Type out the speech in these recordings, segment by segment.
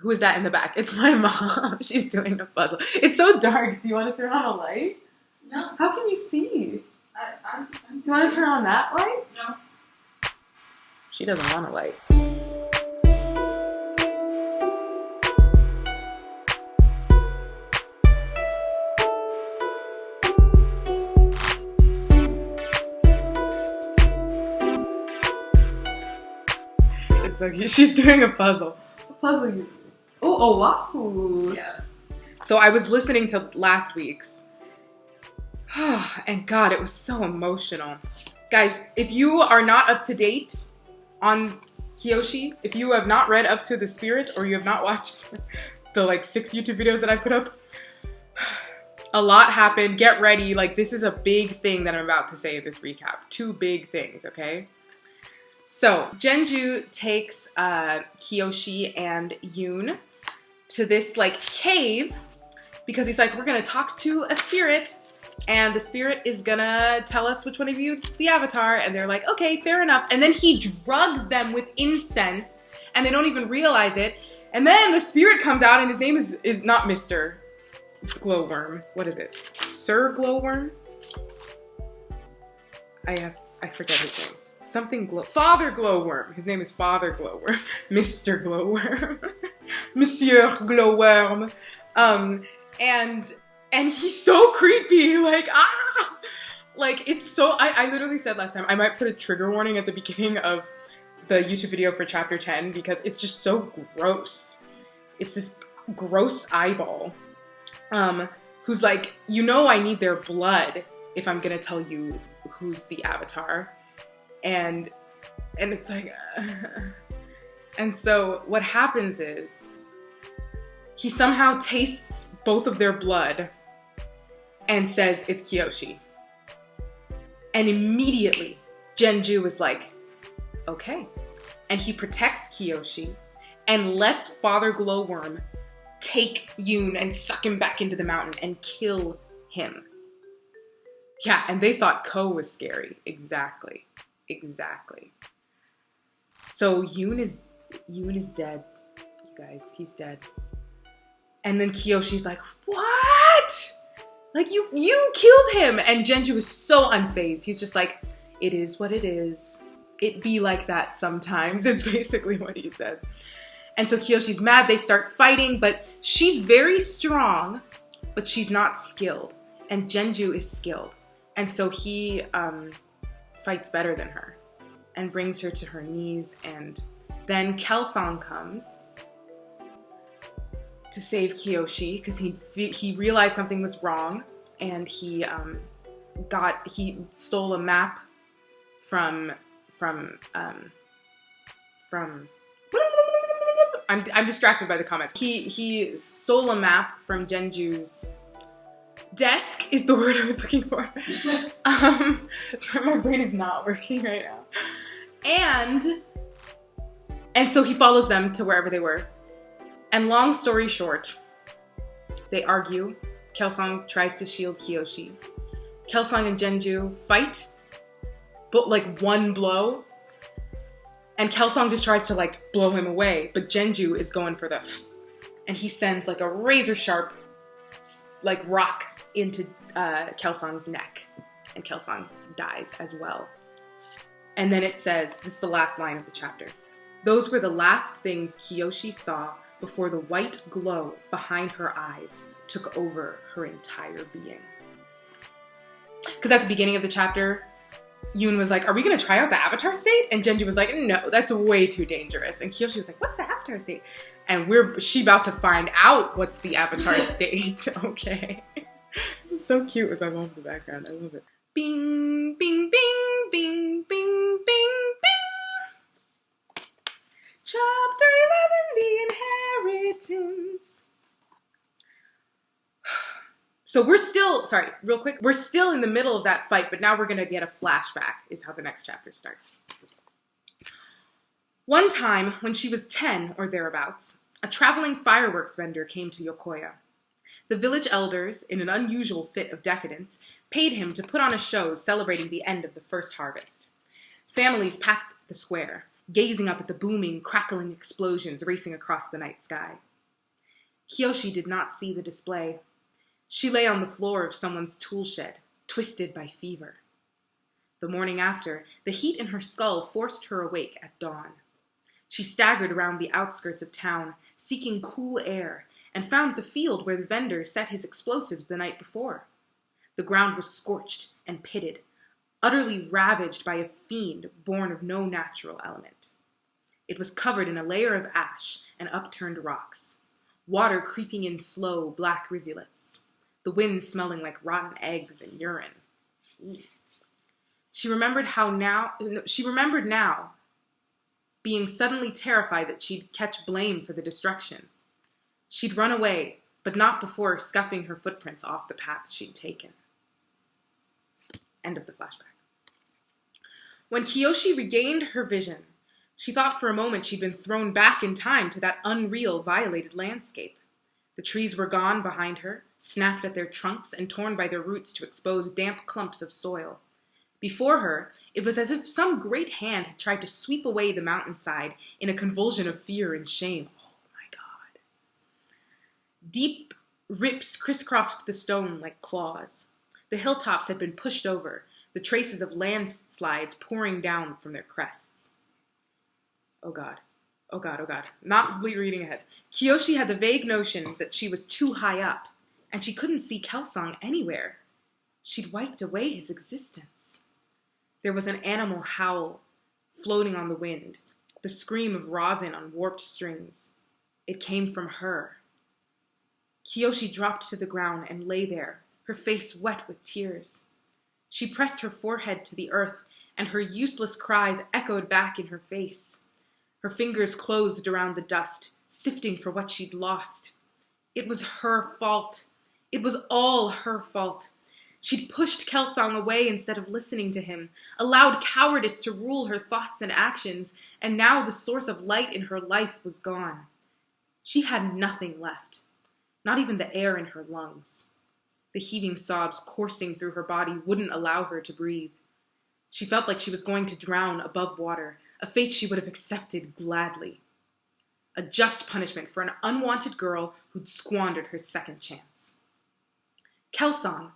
Who is that in the back? It's my mom. She's doing a puzzle. It's so dark. Do you want to turn on a light? No. How can you see? I'm Do you want to turn on that light? No. She doesn't want a light. It's okay. She's doing a puzzle. What puzzle you doing? Oh, Oahu. Yeah. So I was listening to last week's. And God, it was so emotional. Guys, if you are not up to date on Kyoshi, if you have not read Up to the Spirit, or you have not watched the 6 YouTube videos that I put up, a lot happened. Get ready. This is a big thing that I'm about to say in this recap. 2 big things, okay? So, Genju takes Kyoshi and Yoon to this cave because he's like, we're gonna talk to a spirit, and the spirit is gonna tell us which one of you is the avatar. And they're like, okay, fair enough. And then he drugs them with incense, and they don't even realize it. And then the spirit comes out, and his name is not Mr. Glowworm. What is it? Sir Glowworm? I forget his name. Father Glowworm. His name is Father Glowworm. Mr. Glowworm. Monsieur Glowworm. And he's so creepy. It's so... I literally said last time, I might put a trigger warning at the beginning of the YouTube video for chapter 10 because it's just so gross. It's this gross eyeball. Who's like, I need their blood if I'm gonna tell you who's the avatar. And it's like, and so what happens is he somehow tastes both of their blood and says it's Kyoshi. And immediately Genju is like, okay. And he protects Kyoshi and lets Father Glowworm take Yoon and suck him back into the mountain and kill him. Yeah, and they thought Ko was scary. Exactly. So Yoon is dead, you guys. He's dead. And then Kyoshi's like, what? You killed him. And Genju is so unfazed. He's just like, it is what it is. It be like that sometimes, is basically what he says. And so Kyoshi's mad. They start fighting, but she's very strong, but she's not skilled. And Genju is skilled. And so he fights better than her and brings her to her knees. And then Kelsang comes to save Kyoshi because he realized something was wrong, and he stole a map from I'm distracted by the comments. He stole a map from Genju's desk is the word I was looking for. So my brain is not working right now. And so he follows them to wherever they were. And long story short, they argue. Kelsang tries to shield Kyoshi. Kelsang and Genju fight, but one blow. And Kelsang just tries to blow him away, but Genju is going for and he sends a razor sharp rock into Kelsang's neck, and Kelsang dies as well. And then it says, this is the last line of the chapter, those were the last things Kyoshi saw before the white glow behind her eyes took over her entire being. Because at the beginning of the chapter, Yoon was like, are we going to try out the avatar state? And Genju was like, no, that's way too dangerous. And Kyoshi was like, what's the avatar state? And she about to find out what's the avatar state. Okay. This is so cute with my mom in the background. I love it. Bing, bing, bing, bing, bing, bing, bing. Chapter 11, the inheritance. So we're still in the middle of that fight, but now we're going to get a flashback, is how the next chapter starts. One time, when she was 10 or thereabouts, a traveling fireworks vendor came to Yokoya. The village elders, in an unusual fit of decadence, paid him to put on a show celebrating the end of the first harvest. Families packed the square, gazing up at the booming, crackling explosions racing across the night sky. Kyoshi did not see the display. She lay on the floor of someone's tool shed, twisted by fever. The morning after, the heat in her skull forced her awake at dawn. She staggered around the outskirts of town, seeking cool air, and found the field where the vendor set his explosives the night before. The ground was scorched and pitted, utterly ravaged by a fiend born of no natural element. It was covered in a layer of ash and upturned rocks, water creeping in slow, black rivulets, the wind smelling like rotten eggs and urine. She remembered now, being suddenly terrified that she'd catch blame for the destruction. She'd run away, but not before scuffing her footprints off the path she'd taken. End of the flashback. When Kyoshi regained her vision, she thought for a moment she'd been thrown back in time to that unreal, violated landscape. The trees were gone behind her, snapped at their trunks and torn by their roots to expose damp clumps of soil. Before her, it was as if some great hand had tried to sweep away the mountainside in a convulsion of fear and shame. Oh my God. Deep rips crisscrossed the stone like claws. The hilltops had been pushed over, the traces of landslides pouring down from their crests. Oh God. Oh God, oh God. Not reading ahead. Kyoshi had the vague notion that she was too high up, and she couldn't see Kelsang anywhere. She'd wiped away his existence. There was an animal howl floating on the wind, the scream of rosin on warped strings. It came from her. Kyoshi dropped to the ground and lay there, her face wet with tears. She pressed her forehead to the earth, and her useless cries echoed back in her face. Her fingers closed around the dust, sifting for what she'd lost. It was her fault. It was all her fault. She'd pushed Kelsang away instead of listening to him, allowed cowardice to rule her thoughts and actions, and now the source of light in her life was gone. She had nothing left, not even the air in her lungs. The heaving sobs coursing through her body wouldn't allow her to breathe. She felt like she was going to drown above water, a fate she would have accepted gladly. A just punishment for an unwanted girl who'd squandered her second chance. Kelsang,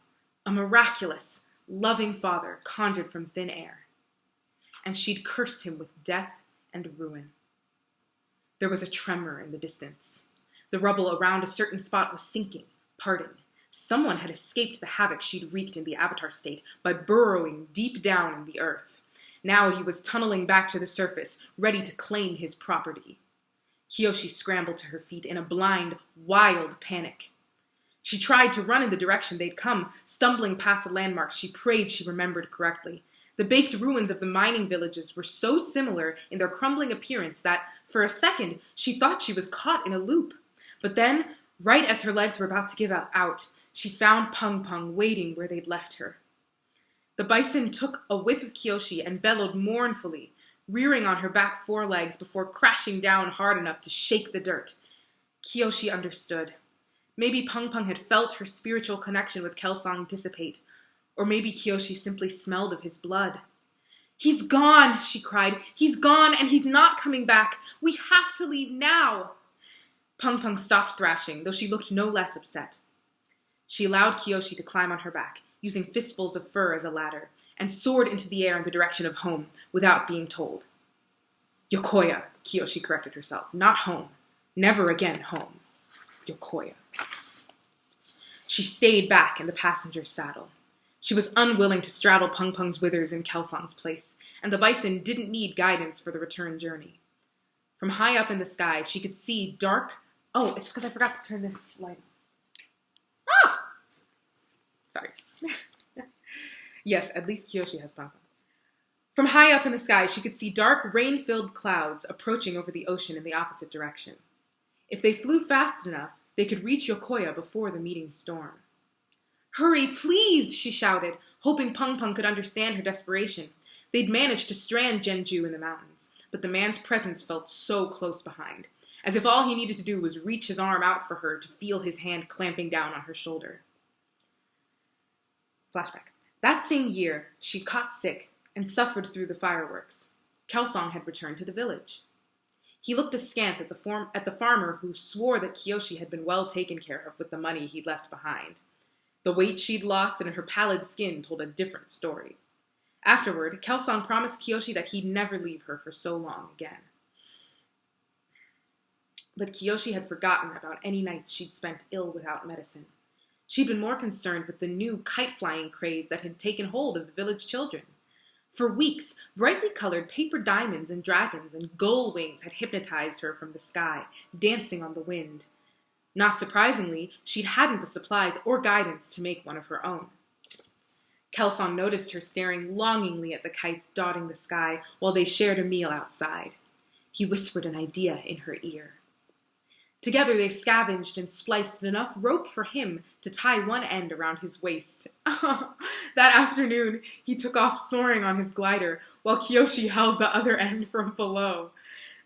a miraculous, loving father conjured from thin air. And she'd cursed him with death and ruin. There was a tremor in the distance. The rubble around a certain spot was sinking, parting. Someone had escaped the havoc she'd wreaked in the Avatar state by burrowing deep down in the earth. Now he was tunneling back to the surface, ready to claim his property. Kyoshi scrambled to her feet in a blind, wild panic. She tried to run in the direction they'd come, stumbling past the landmarks she prayed she remembered correctly. The baked ruins of the mining villages were so similar in their crumbling appearance that, for a second, she thought she was caught in a loop. But then, right as her legs were about to give out, she found Pung Pung waiting where they'd left her. The bison took a whiff of Kyoshi and bellowed mournfully, rearing on her back forelegs before crashing down hard enough to shake the dirt. Kyoshi understood. Maybe Pung Pung had felt her spiritual connection with Kelsang dissipate, or maybe Kyoshi simply smelled of his blood. "He's gone," she cried. "He's gone, and he's not coming back. We have to leave now." Pung Pung stopped thrashing, though she looked no less upset. She allowed Kyoshi to climb on her back, using fistfuls of fur as a ladder, and soared into the air in the direction of home, without being told. Yokoya, Kyoshi corrected herself. Not home. Never again home. Yokoya. She stayed back in the passenger's saddle. She was unwilling to straddle Pung Pung's withers in Kelsang's place, and the bison didn't need guidance for the return journey. From high up in the sky, she could see dark... Oh, it's because I forgot to turn this light. Ah! Sorry. Yes, at least Kyoshi has Pung Pung. From high up in the sky, she could see dark, rain-filled clouds approaching over the ocean in the opposite direction. If they flew fast enough, they could reach Yokoya before the meeting storm. "Hurry, please!" she shouted, hoping Pung Pung could understand her desperation. They'd managed to strand Genju in the mountains, but the man's presence felt so close behind, as if all he needed to do was reach his arm out for her to feel his hand clamping down on her shoulder. Flashback. That same year, she caught sick and suffered through the fireworks. Kelsang had returned to the village. He looked askance at the farmer who swore that Kyoshi had been well taken care of with the money he'd left behind. The weight she'd lost and her pallid skin told a different story. Afterward, Kelsang promised Kyoshi that he'd never leave her for so long again. But Kyoshi had forgotten about any nights she'd spent ill without medicine. She'd been more concerned with the new kite-flying craze that had taken hold of the village children. For weeks, brightly colored paper diamonds and dragons and gull wings had hypnotized her from the sky, dancing on the wind. Not surprisingly, she hadn't the supplies or guidance to make one of her own. Kelsang noticed her staring longingly at the kites dotting the sky while they shared a meal outside. He whispered an idea in her ear. Together they scavenged and spliced enough rope for him to tie one end around his waist. That afternoon, he took off soaring on his glider, while Kyoshi held the other end from below.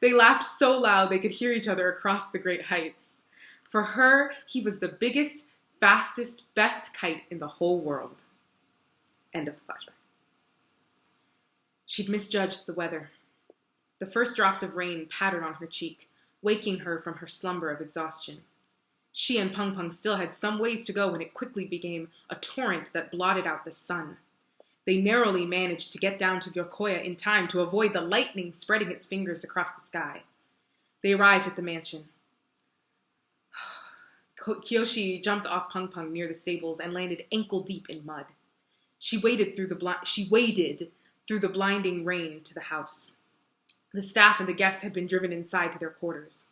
They laughed so loud they could hear each other across the great heights. For her, he was the biggest, fastest, best kite in the whole world. End of the flashback. She'd misjudged the weather. The first drops of rain pattered on her cheek, waking her from her slumber of exhaustion. She and Peng Peng still had some ways to go when it quickly became a torrent that blotted out the sun. They narrowly managed to get down to Yokoya in time to avoid the lightning spreading its fingers across the sky. They arrived at the mansion. Kyoshi jumped off Peng Peng near the stables and landed ankle-deep in mud. She waded through the blinding rain to the house. The staff and the guests had been driven inside to their quarters.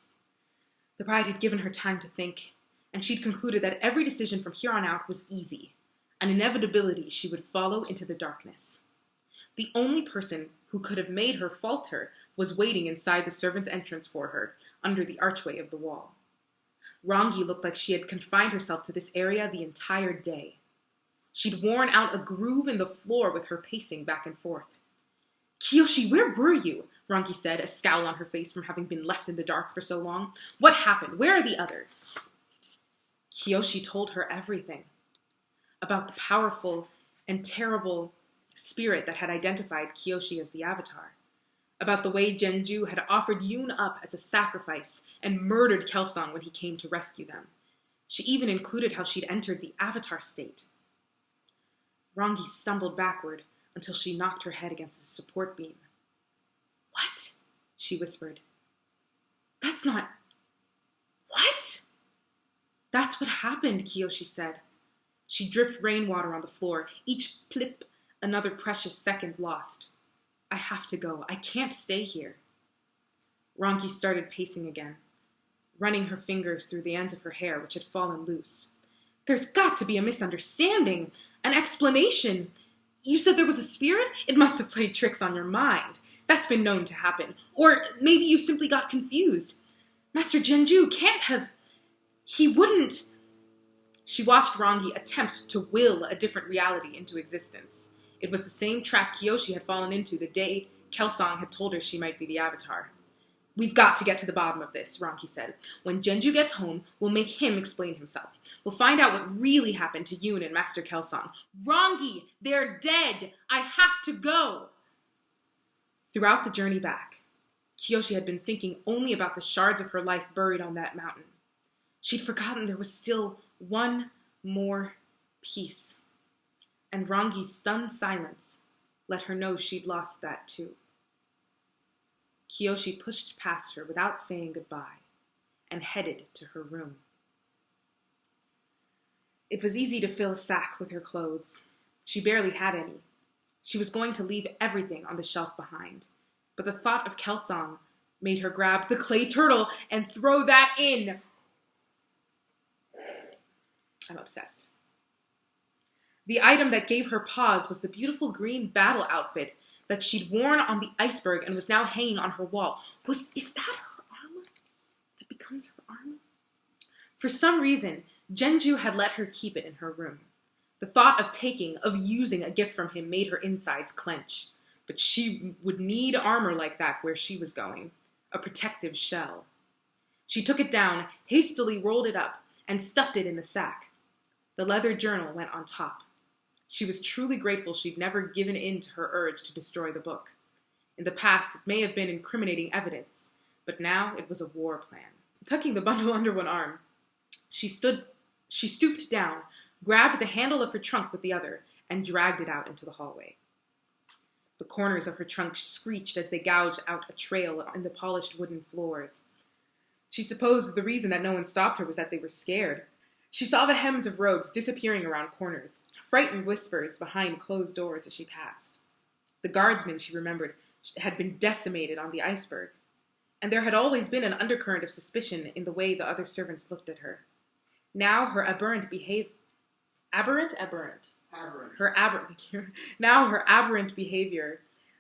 The bride had given her time to think, and she'd concluded that every decision from here on out was easy, an inevitability she would follow into the darkness. The only person who could have made her falter was waiting inside the servants' entrance for her, under the archway of the wall. Rangi looked like she had confined herself to this area the entire day. She'd worn out a groove in the floor with her pacing back and forth. "Kyoshi, where were you?" Rangi said, a scowl on her face from having been left in the dark for so long. "What happened? Where are the others?" Kyoshi told her everything. About the powerful and terrible spirit that had identified Kyoshi as the Avatar. About the way Genju had offered Yoon up as a sacrifice and murdered Kelsang when he came to rescue them. She even included how she'd entered the Avatar state. Rangi stumbled backward until she knocked her head against a support beam. "What?" she whispered. "That's not... What?" "That's what happened," Kyoshi said. She dripped rainwater on the floor, each plip another precious second lost. "I have to go. I can't stay here." Rangi started pacing again, running her fingers through the ends of her hair, which had fallen loose. "There's got to be a misunderstanding, an explanation. You said there was a spirit? It must have played tricks on your mind. That's been known to happen. Or maybe you simply got confused. Master Genju can't have... He wouldn't..." She watched Rangi attempt to will a different reality into existence. It was the same trap Kyoshi had fallen into the day Kelsang had told her she might be the Avatar. "We've got to get to the bottom of this," Rangi said. "When Genju gets home, we'll make him explain himself. We'll find out what really happened to Yoon and Master Kelsang." "Rangi, they're dead! I have to go!" Throughout the journey back, Kyoshi had been thinking only about the shards of her life buried on that mountain. She'd forgotten there was still one more piece. And Rangi's stunned silence let her know she'd lost that too. Kyoshi pushed past her without saying goodbye and headed to her room. It was easy to fill a sack with her clothes. She barely had any. She was going to leave everything on the shelf behind, but the thought of Kelsang made her grab the clay turtle and throw that in. I'm obsessed. The item that gave her pause was the beautiful green battle outfit that she'd worn on the iceberg and was now hanging on her wall. Is that her armor? That becomes her armor? For some reason, Genju had let her keep it in her room. The thought of using a gift from him made her insides clench. But she would need armor like that where she was going. A protective shell. She took it down, hastily rolled it up, and stuffed it in the sack. The leather journal went on top. She was truly grateful she'd never given in to her urge to destroy the book. In the past, it may have been incriminating evidence, But now it was a war plan. Tucking the bundle under one arm, she stooped down, grabbed the handle of her trunk with the other, and dragged it out into the hallway. The corners of her trunk screeched as they gouged out a trail in the polished wooden floors. She supposed the reason that no one stopped her was that they were scared. She saw the hems of robes disappearing around corners, frightened whispers behind closed doors as she passed. The guardsmen, she remembered, had been decimated on the iceberg, and there had always been an undercurrent of suspicion in the way the other servants looked at her. Now her aberrant behavior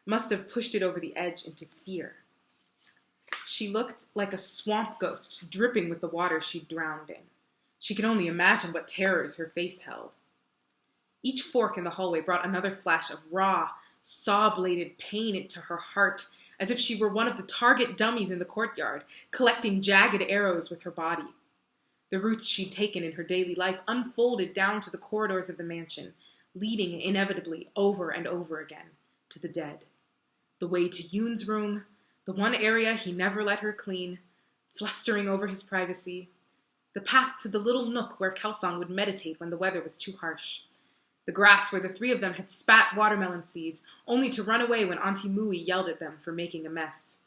must have pushed it over the edge into fear. She looked like a swamp ghost, dripping with the water she'd drowned in. She could only imagine what terrors her face held. Each fork in the hallway brought another flash of raw, saw-bladed pain into her heart, as if she were one of the target dummies in the courtyard, collecting jagged arrows with her body. The routes she'd taken in her daily life unfolded down to the corridors of the mansion, leading inevitably over and over again to the dead. The way to Yoon's room, the one area he never let her clean, flustering over his privacy, the path to the little nook where Kelsang would meditate when the weather was too harsh, the grass where the three of them had spat watermelon seeds, only to run away when Auntie Mui yelled at them for making a mess.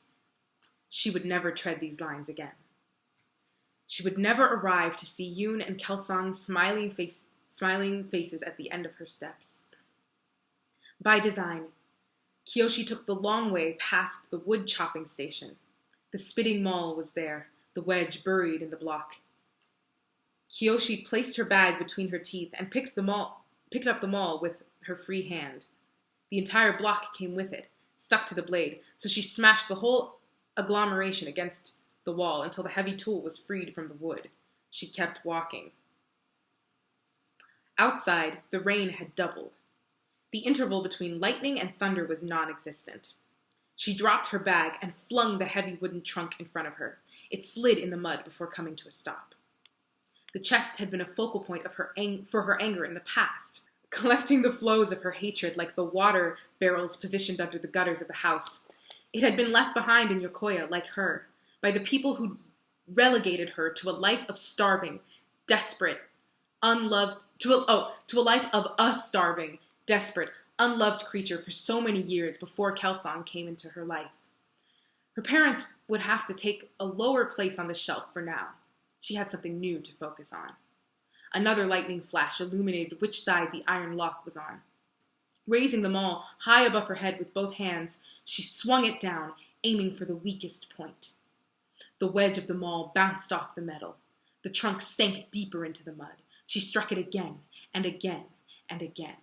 She would never tread these lines again. She would never arrive to see Yoon and Kelsang's smiling faces at the end of her steps. By design, Kyoshi took the long way past the wood chopping station. The spitting maul was there, the wedge buried in the block. Kyoshi placed her bag between her teeth and picked up the maul with her free hand. The entire block came with it, stuck to the blade, so she smashed the whole agglomeration against the wall until the heavy tool was freed from the wood. She kept walking. Outside, the rain had doubled. The interval between lightning and thunder was non-existent. She dropped her bag and flung the heavy wooden trunk in front of her. It slid in the mud before coming to a stop. The chest had been a focal point for her anger in the past, collecting the flows of her hatred like the water barrels positioned under the gutters of the house. It had been left behind in Yokoya, like her, by the people who relegated her to a life of starving, desperate, unloved, to a life of a starving, desperate, unloved creature for so many years before Kelsang came into her life. Her parents would have to take a lower place on the shelf for now. She had something new to focus on. Another lightning flash illuminated which side the iron lock was on. Raising the maul high above her head with both hands, she swung it down, aiming for the weakest point. The wedge of the maul bounced off the metal. The trunk sank deeper into the mud. She struck it again and again and again.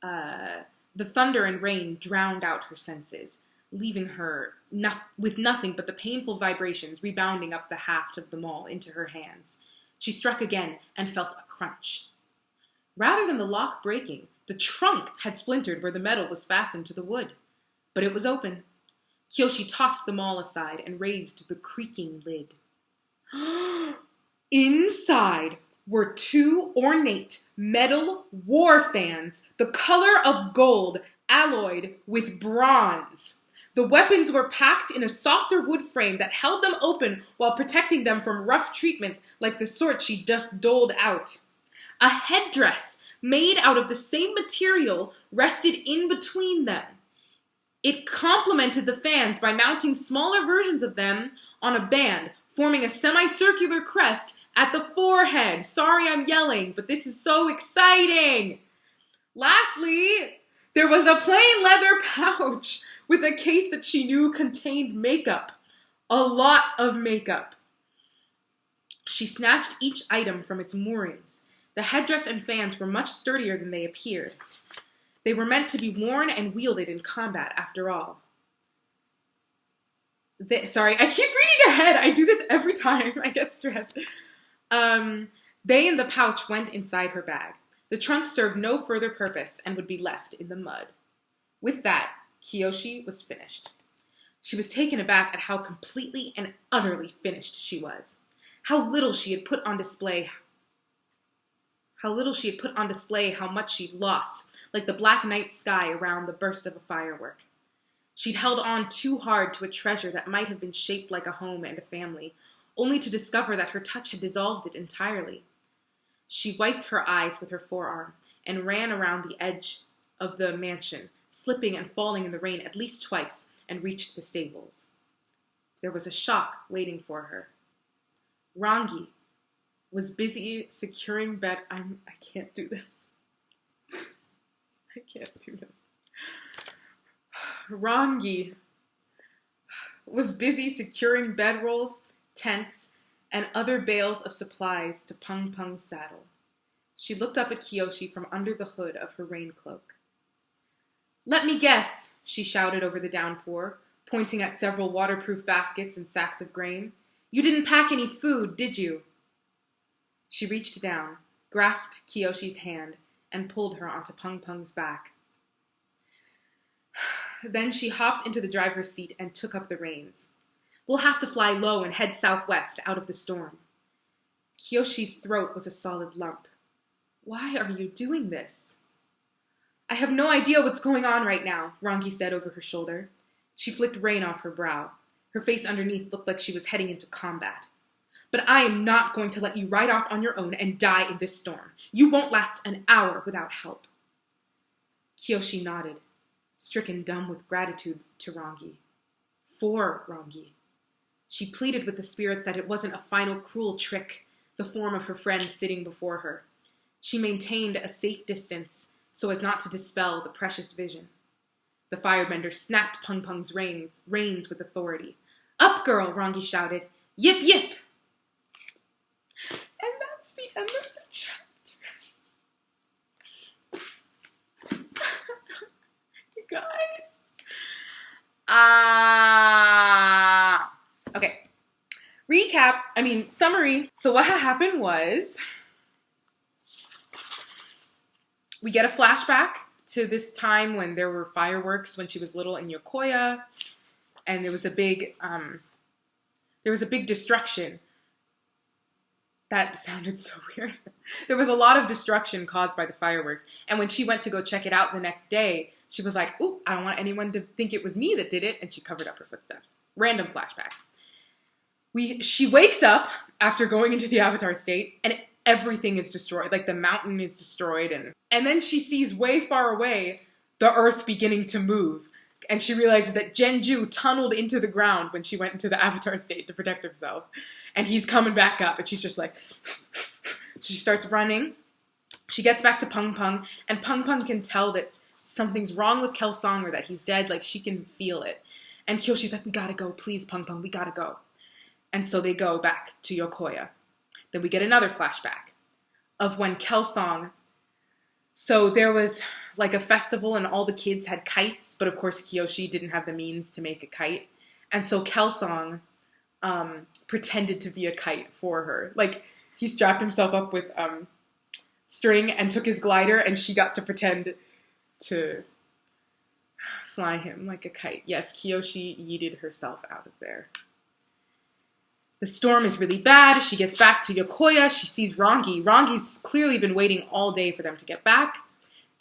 The thunder and rain drowned out her senses, leaving her with nothing but the painful vibrations rebounding up the haft of the maul into her hands. She struck again and felt a crunch. Rather than the lock breaking, the trunk had splintered where the metal was fastened to the wood. But it was open. Kyoshi tossed the maul aside and raised the creaking lid. Inside were two ornate metal war fans, the color of gold, alloyed with bronze. The weapons were packed in a softer wood frame that held them open while protecting them from rough treatment like the sort she just doled out. A headdress made out of the same material rested in between them. It complemented the fans by mounting smaller versions of them on a band, forming a semicircular crest at the forehead. Sorry I'm yelling, but this is so exciting. Lastly, there was a plain leather pouch with a case that she knew contained makeup. A lot of makeup. She snatched each item from its moorings. The headdress and fans were much sturdier than they appeared. They were meant to be worn and wielded in combat, after all. Sorry, I keep reading ahead. I do this every time. I get stressed. They and the pouch went inside her bag. The trunk served no further purpose and would be left in the mud. With that, Kyoshi was finished. She was taken aback at how completely and utterly finished she was. How little she had put on display how much she'd lost, like the black night sky around the burst of a firework. She'd held on too hard to a treasure that might have been shaped like a home and a family, only to discover that her touch had dissolved it entirely. She wiped her eyes with her forearm and ran around the edge of the mansion, slipping and falling in the rain at least twice, and reached the stables. There was a shock waiting for her. Rangi was busy securing bed. I can't do this. I can't do this. Rangi was busy securing bedrolls, tents, and other bales of supplies to Peng Peng's saddle. She looked up at Kyoshi from under the hood of her rain cloak. "Let me guess," she shouted over the downpour, pointing at several waterproof baskets and sacks of grain. "You didn't pack any food, did you?" She reached down, grasped Kyoshi's hand, and pulled her onto Peng Peng's back. Then she hopped into the driver's seat and took up the reins. "We'll have to fly low and head southwest out of the storm." Kyoshi's throat was a solid lump. "Why are you doing this?" "I have no idea what's going on right now," Rangi said over her shoulder. She flicked rain off her brow. Her face underneath looked like she was heading into combat. "But I am not going to let you ride off on your own and die in this storm. You won't last an hour without help." Kyoshi nodded, stricken dumb with gratitude to Rangi. For Rangi. She pleaded with the spirits that it wasn't a final cruel trick, the form of her friend sitting before her. She maintained a safe distance so as not to dispel the precious vision. The firebender snapped Peng Peng's reins with authority. "Up, girl!" Rangi shouted. "Yip, yip!" And that's the end of the chapter. You guys. Okay. Summary. So what had happened was we get a flashback to this time when there were fireworks when she was little in Yokoya, and there was a big destruction. That sounded so weird. There was a lot of destruction caused by the fireworks, and when she went to go check it out the next day, she was like, "Ooh, I don't want anyone to think it was me that did it," and she covered up her footsteps. Random flashback. She wakes up after going into the Avatar state, and everything is destroyed. Like, the mountain is destroyed, and then she sees way far away the earth beginning to move, and she realizes that Genju tunneled into the ground when she went into the Avatar state to protect herself, and he's coming back up, and she's just like, she starts running. She gets back to Peng Peng, and Peng Peng can tell that something's wrong with Kelsang or that he's dead. Like, she can feel it. And Kyoshi's like, "We gotta go, please, Peng Peng, we gotta go." And so they go back to Yokoya. Then we get another flashback of when Kelsang, so there was like a festival and all the kids had kites, but of course Kyoshi didn't have the means to make a kite. And so Kelsang pretended to be a kite for her. Like, he strapped himself up with string and took his glider, and she got to pretend to fly him like a kite. Yes, Kyoshi yeeted herself out of there. The storm is really bad. She gets back to Yokoya. She sees Rangi. Rangi's clearly been waiting all day for them to get back.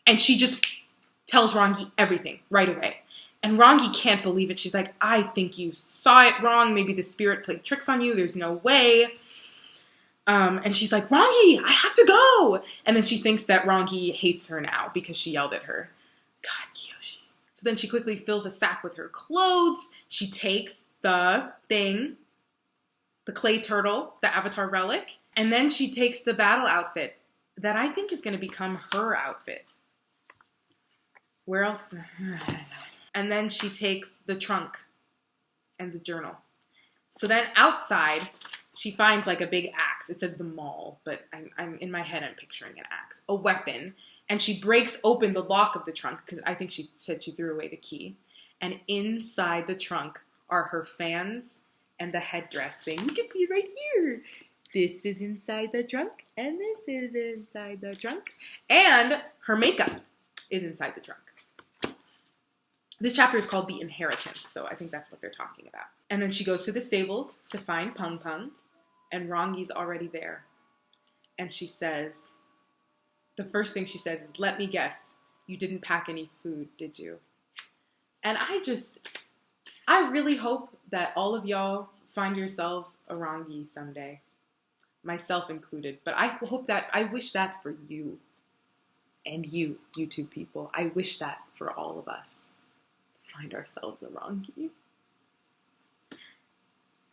And she just tells Rangi everything right away. And Rangi can't believe it. She's like, "I think you saw it wrong. Maybe the spirit played tricks on you. There's no way." And she's like, "Rangi, I have to go." And then she thinks that Rangi hates her now because she yelled at her. God, Kyoshi. So then she quickly fills a sack with her clothes. She takes the thing, the clay turtle, the Avatar relic, and then she takes the battle outfit that I think is going to become her outfit. Where else? And then she takes the trunk and the journal. So then outside, she finds like a big axe. It says the mall, but I'm in my head, I'm picturing an axe, a weapon. And she breaks open the lock of the trunk, because I think she said she threw away the key. And inside the trunk are her fans and the headdress thing. You can see it right here. This is inside the trunk, and this is inside the trunk. And her makeup is inside the trunk. This chapter is called The Inheritance, so I think that's what they're talking about. And then she goes to the stables to find Peng Peng, and Rangi's already there. And she says, the first thing she says is, "Let me guess, you didn't pack any food, did you?" And I really hope that all of y'all find yourselves a Rangi someday. Myself included. But I wish that for you. And you, YouTube people. I wish that for all of us. To find ourselves a Rangi.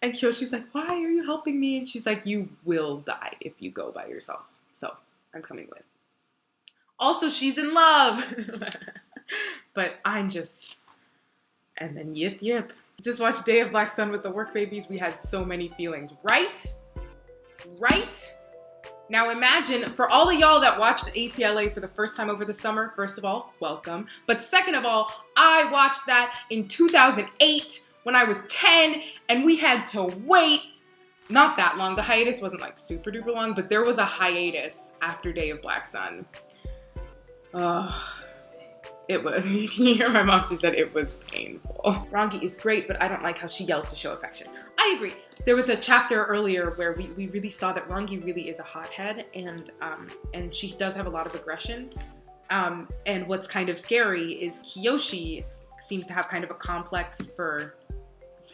And Kyoshi's like, why are you helping me? And she's like, you will die if you go by yourself. So, I'm coming with. Also, she's in love. But I'm just... And then yip yip. Just watch Day of Black Sun with the work babies. We had so many feelings. Right? Right? Now imagine, for all of y'all that watched ATLA for the first time over the summer, first of all, welcome. But second of all, I watched that in 2008 when I was 10, and we had to wait not that long. The hiatus wasn't like super duper long, but there was a hiatus after Day of Black Sun. It was, you can hear my mom, she said it was painful. Rangi is great, but I don't like how she yells to show affection. I agree. There was a chapter earlier where we really saw that Rangi really is a hothead, and she does have a lot of aggression. And what's kind of scary is Kyoshi seems to have kind of a complex for,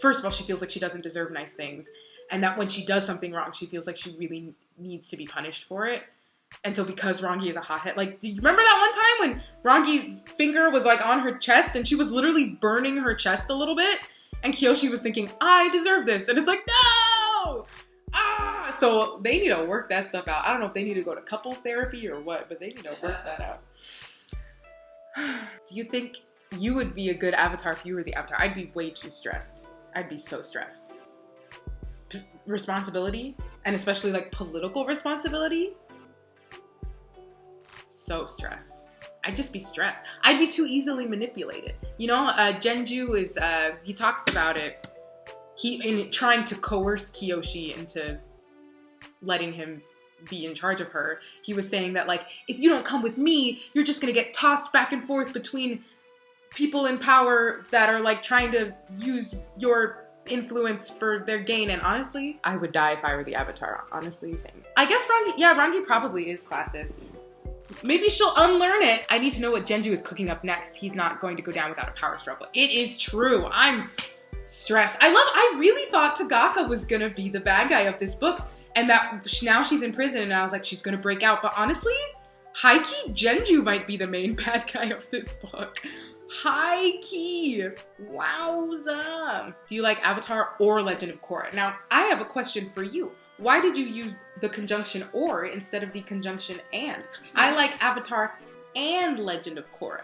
first of all, she feels like she doesn't deserve nice things, and that when she does something wrong, she feels like she really needs to be punished for it. And so because Rangi is a hothead, like, do you remember that one time when Rangi's finger was like on her chest and she was literally burning her chest a little bit? And Kyoshi was thinking, I deserve this. And it's like, no! Ah! So they need to work that stuff out. I don't know if they need to go to couples therapy or what, but they need to work that out. Do you think you would be a good avatar if you were the avatar? I'd be way too stressed. I'd be so stressed. Responsibility, and especially like political responsibility. So stressed. I'd just be stressed. I'd be too easily manipulated. You know, Genju is, he talks about it. In trying to coerce Kyoshi into letting him be in charge of her. He was saying that, like, if you don't come with me, you're just gonna get tossed back and forth between people in power that are, like, trying to use your influence for their gain. And honestly, I would die if I were the avatar. Honestly, same. I guess Rangi probably is classist. Maybe she'll unlearn it. I need to know what Genju is cooking up next. He's not going to go down without a power struggle. It is true. I'm stressed. I really thought Tagaka was gonna be the bad guy of this book, and that now she's in prison, and I was like, she's gonna break out. But honestly, high-key, Genju might be the main bad guy of this book. High-key. Wowza. Do you like Avatar or Legend of Korra? Now, I have a question for you. Why did you use the conjunction or instead of the conjunction and? I like Avatar and Legend of Korra.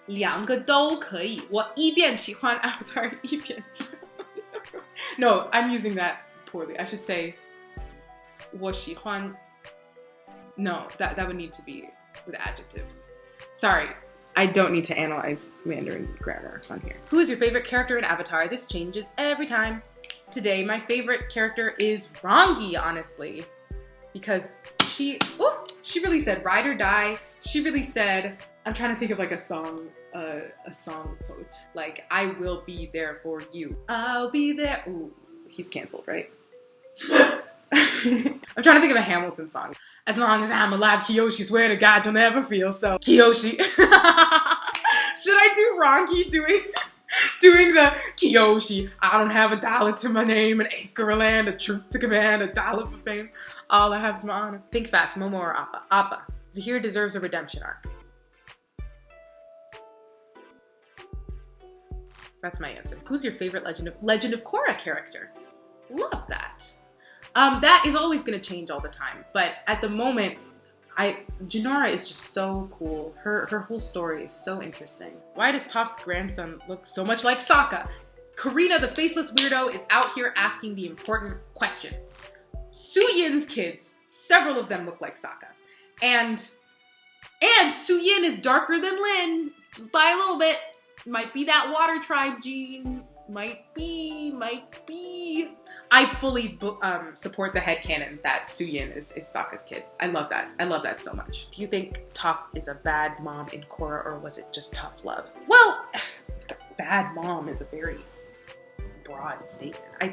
两个都可以. 我一边喜欢 Avatar, 一边喜欢 No, I'm using that poorly. I should say 我喜欢. No, that would need to be with adjectives. Sorry, I don't need to analyze Mandarin grammar on here. Who is your favorite character in Avatar? This changes every time. Today, my favorite character is Rangi, honestly, because she really said ride or die. She really said, I'm trying to think of like a song quote, like, I will be there for you. I'll be there. Ooh, he's canceled, right? I'm trying to think of a Hamilton song. As long as I'm alive, Kyoshi, swear to God, you'll never feel so. Kyoshi. Should I do Rangi doing the Kyoshi, I don't have $1 to my name, an acre of land, a troop to command, $1 for fame. All I have is my honor. Think fast, Momo or Appa? Appa. Zahir deserves a redemption arc. That's my answer. Who's your favorite Legend of Korra character? Love that. That is always going to change all the time, but at the moment, Jinora is just so cool. Her whole story is so interesting. Why does Toph's grandson look so much like Sokka? Karina, the faceless weirdo, is out here asking the important questions. Suyin's kids, several of them look like Sokka. And Suyin is darker than Lin, just by a little bit. Might be that water tribe gene. Might be. I fully support the headcanon that Suyin is Sokka's kid. I love that. I love that so much. Do you think Toph is a bad mom in Korra, or was it just tough love? Well, bad mom is a very broad statement. I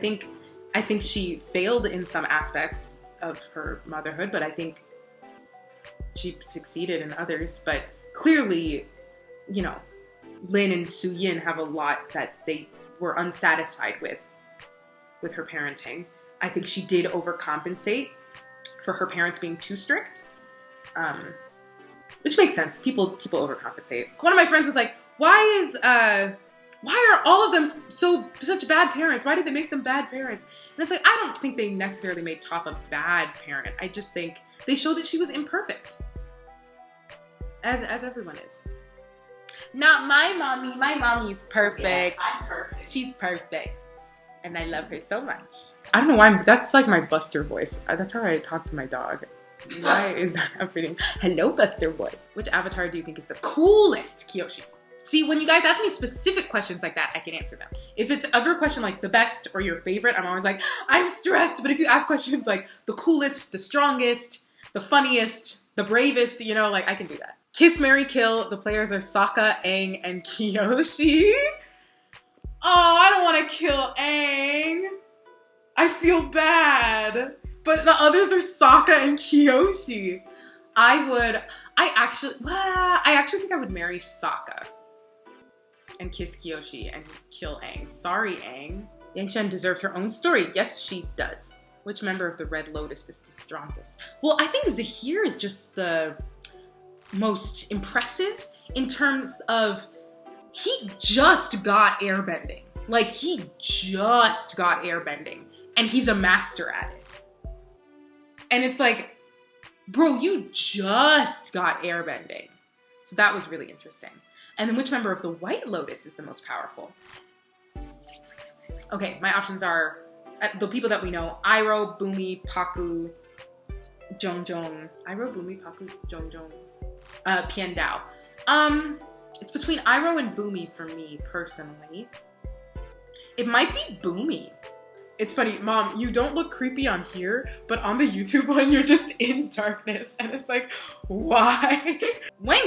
think she failed in some aspects of her motherhood, but I think she succeeded in others. But clearly, you know, Lin and Su-yin have a lot that they were unsatisfied with her parenting. I think she did overcompensate for her parents being too strict, which makes sense. People overcompensate. One of my friends was like, why are all of them such bad parents? Why did they make them bad parents? And it's like, I don't think they necessarily made Toph a bad parent. I just think they showed that she was imperfect. As everyone is. Not my mommy. My mommy's perfect. Yes, I'm perfect. She's perfect. And I love her so much. I don't know why, that's like my Buster voice. That's how I talk to my dog. Why is that happening? Hello, Buster boy. Which avatar do you think is the coolest, Kyoshi? See, when you guys ask me specific questions like that, I can answer them. If it's ever a question like the best or your favorite, I'm always like, I'm stressed. But if you ask questions like the coolest, the strongest, the funniest, the bravest, you know, like I can do that. Kiss, Marry, Kill. The players are Sokka, Aang, and Kyoshi. Oh, I don't want to kill Aang. I feel bad. But the others are Sokka and Kyoshi. I actually think I would marry Sokka and kiss Kyoshi and kill Aang. Sorry, Aang. Yang Shen deserves her own story. Yes, she does. Which member of the Red Lotus is the strongest? Well, I think Zahir is just the most impressive in terms of he just got airbending. Like, he just got airbending. And he's a master at it. And it's like, bro, you just got airbending. So that was really interesting. And then which member of the White Lotus is the most powerful? Okay, my options are the people that we know. Iroh, Bumi, Pakku, Jongjong. Iroh, Bumi, Pakku, Jongjong. Piandao. It's between Iroh and Bumi for me, personally. It might be Bumi. It's funny, Mom, you don't look creepy on here, but on the YouTube one, you're just in darkness. And it's like, why? Wang